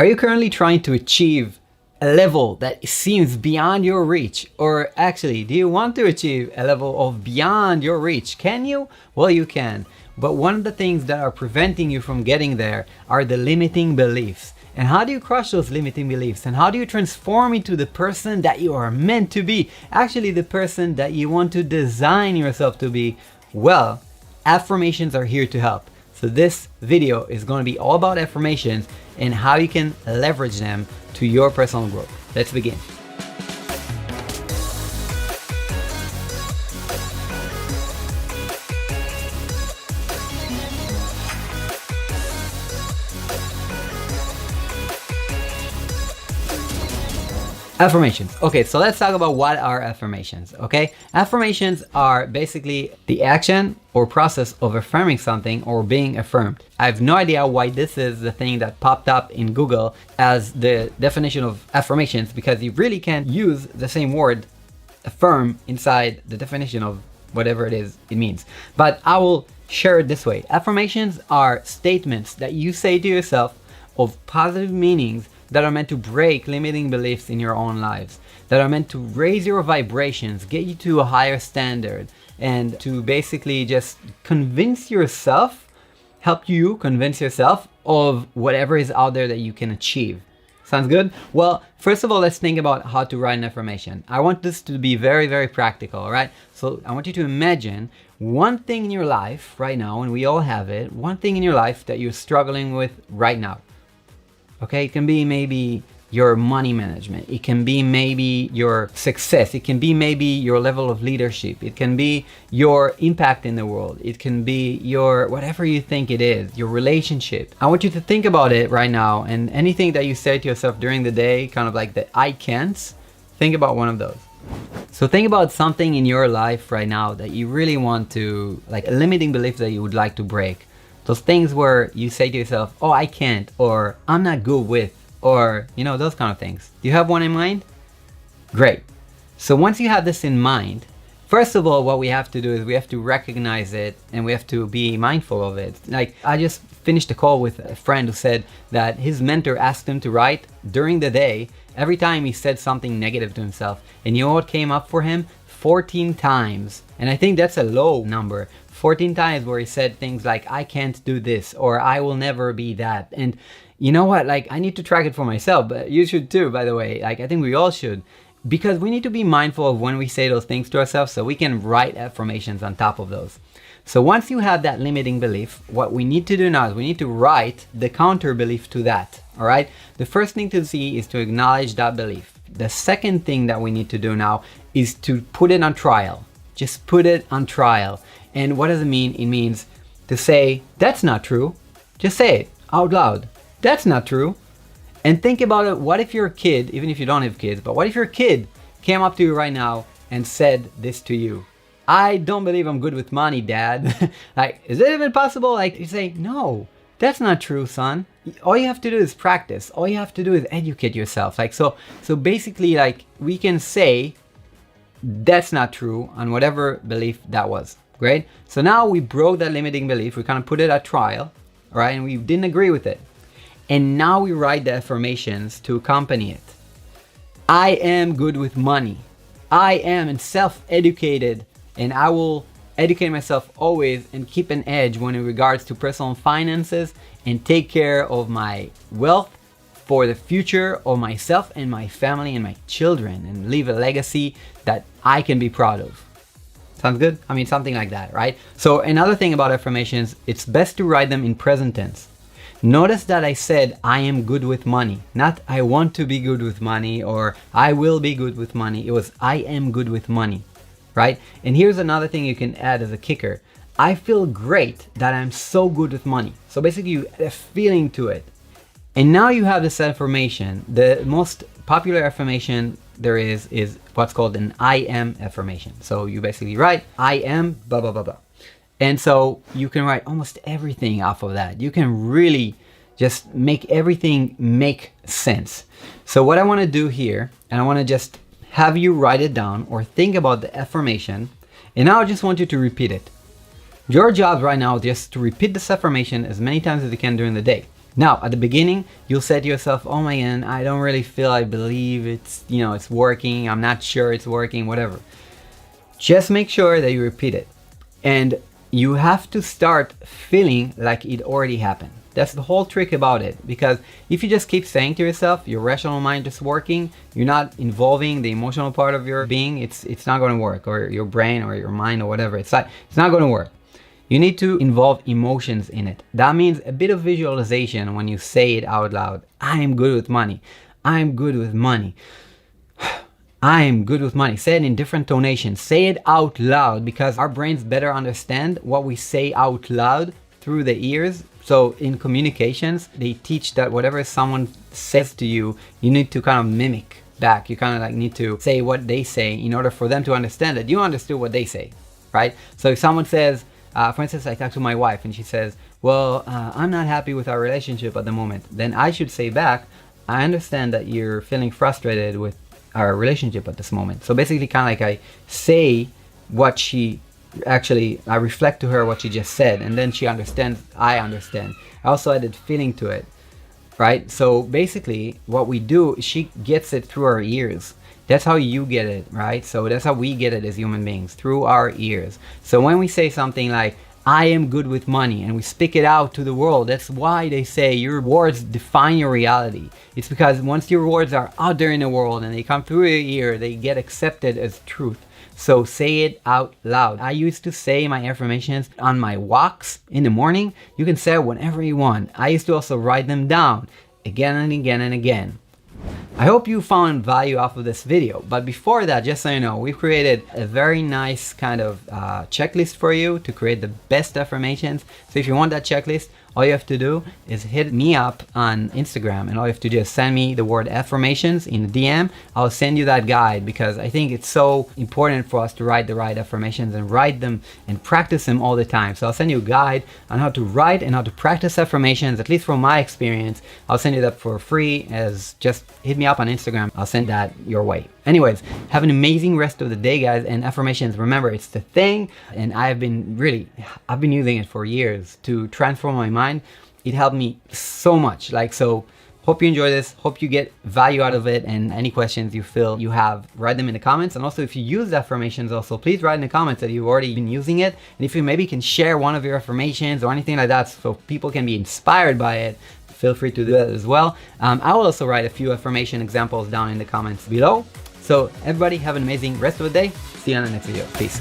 Are you currently trying to achieve a level that seems beyond your reach? Or actually, do you want to achieve a level of beyond your reach? Can you? Well, you can. But one of the things that are preventing you from getting there are the limiting beliefs. And how do you crush those limiting beliefs? And how do you transform into the person that you are meant to be? Actually, the person that you want to design yourself to be. Well, affirmations are here to help. So this video is going to be all about affirmations and how you can leverage them to your personal growth. Let's begin. Affirmations. Okay, so let's talk about what are affirmations, okay? Affirmations are basically the action or process of affirming something or being affirmed. I have no idea why this is the thing that popped up in Google as the definition of affirmations, because you really can't use the same word, affirm, inside the definition of whatever it is it means. But I will share it this way. Affirmations are statements that you say to yourself of positive meanings that are meant to break limiting beliefs in your own lives, that are meant to raise your vibrations, get you to a higher standard, and to basically just convince yourself, help you convince yourself of whatever is out there that you can achieve. Sounds good? Well, first of all, let's think about how to write an affirmation. I want this to be very, very practical, all right? So I want you to imagine one thing in your life right now, and we all have it, one thing in your life that you're struggling with right now. Okay, it can be maybe your money management. It can be maybe your success. It can be maybe your level of leadership. It can be your impact in the world. It can be your, whatever you think it is, your relationship. I want you to think about it right now, and anything that you say to yourself during the day, kind of like the I can'ts, think about one of those. So think about something in your life right now that you really want to, like a limiting belief that you would like to break. Those things where you say to yourself, oh, I can't, or I'm not good with, or, you know, those kind of things. Do you have one in mind? Great. So once you have this in mind, first of all, what we have to do is we have to recognize it and we have to be mindful of it. Like, I just finished a call with a friend who said that his mentor asked him to write during the day every time he said something negative to himself. And you know what came up for him? 14 times. And I think that's a low number. 14 times where he said things like, I can't do this, or I will never be that. And you know what? Like, I need to track it for myself, but you should too, by the way. Like, I think we all should, because we need to be mindful of when we say those things to ourselves so we can write affirmations on top of those. So once you have that limiting belief, what we need to do now is we need to write the counter belief to that. All right. The first thing to see is to acknowledge that belief. The second thing that we need to do now is to put it on trial. Just put it on trial. And what does it mean? It means to say, that's not true. Just say it out loud. That's not true. And think about it. What if you're a kid, even if you don't have kids, but what if your kid came up to you right now and said this to you? I don't believe I'm good with money, Dad. Like, is it even possible? Like, you say, no, that's not true, son. All you have to do is practice. All you have to do is educate yourself. Like, so basically, like, we can say that's not true on whatever belief that was. Great. So now we broke that limiting belief. We kind of put it at trial, right? And we didn't agree with it. And now we write the affirmations to accompany it. I am good with money. I am self-educated, and I will educate myself always and keep an edge when in regards to personal finances and take care of my wealth for the future of myself and my family and my children, and leave a legacy that I can be proud of. Sounds good? I mean, something like that, right? So another thing about affirmations, it's best to write them in present tense. Notice that I said, I am good with money, not I want to be good with money or I will be good with money. It was, I am good with money, right? And here's another thing you can add as a kicker. I feel great that I'm so good with money. So basically you add a feeling to it. And now you have this affirmation. The most popular affirmation there is what's called an I am affirmation. So you basically write, I am blah, blah, blah, blah. And so you can write almost everything off of that. You can really just make everything make sense. So what I want to do here, and I want to just have you write it down or think about the affirmation. And now I just want you to repeat it. Your job right now is just to repeat this affirmation as many times as you can during the day. Now, at the beginning, you'll say to yourself, oh my God, I don't really feel, I believe it's, it's working. I'm not sure it's working, whatever. Just make sure that you repeat it. And you have to start feeling like it already happened. That's the whole trick about it. Because if you just keep saying to yourself, your rational mind is working, you're not involving the emotional part of your being, it's not going to work. Or your brain or your mind or whatever. It's not going to work. You need to involve emotions in it. That means a bit of visualization when you say it out loud. I am good with money. I'm good with money. I am good with money. Say it in different tonations. Say it out loud because our brains better understand what we say out loud through the ears. So in communications, they teach that whatever someone says to you, you need to kind of mimic back. You kind of like need to say what they say in order for them to understand that you understood what they say, right? So if someone says, for instance, I talk to my wife and she says, well, I'm not happy with our relationship at the moment. Then I should say back, I understand that you're feeling frustrated with our relationship at this moment. So basically kind of like I say what she actually, I reflect to her what she just said, and then she understands, I understand. I also added feeling to it, right? So basically what we do, she gets it through our ears. That's how you get it, right? So that's how we get it as human beings, through our ears. So when we say something like, I am good with money, and we speak it out to the world, that's why they say your words define your reality. It's because once your words are out there in the world and they come through your ear, they get accepted as truth. So say it out loud. I used to say my affirmations on my walks in the morning. You can say it whenever you want. I used to also write them down again and again and again. I hope you found value off of this video, but before that, just so you know, we've created a very nice kind of checklist for you to create the best affirmations. So if you want that checklist, all you have to do is hit me up on Instagram, and all you have to do is send me the word affirmations in the DM. I'll send you that guide because I think it's so important for us to write the right affirmations and write them and practice them all the time. So I'll send you a guide on how to write and how to practice affirmations, at least from my experience. I'll send you that for free. As just hit me up on Instagram. I'll send that your way. Anyways, have an amazing rest of the day, guys. And affirmations, remember, it's the thing. And I've been using it for years to transform my mind. It helped me so much. So hope you enjoy this. Hope you get value out of it. And any questions you feel you have, write them in the comments. And also, if you use affirmations, also please write in the comments that you've already been using it. And if you maybe can share one of your affirmations or anything like that, so people can be inspired by it, feel free to do that as well. I will also write a few affirmation examples down in the comments below. So everybody have an amazing rest of the day. See you on the next video. Peace.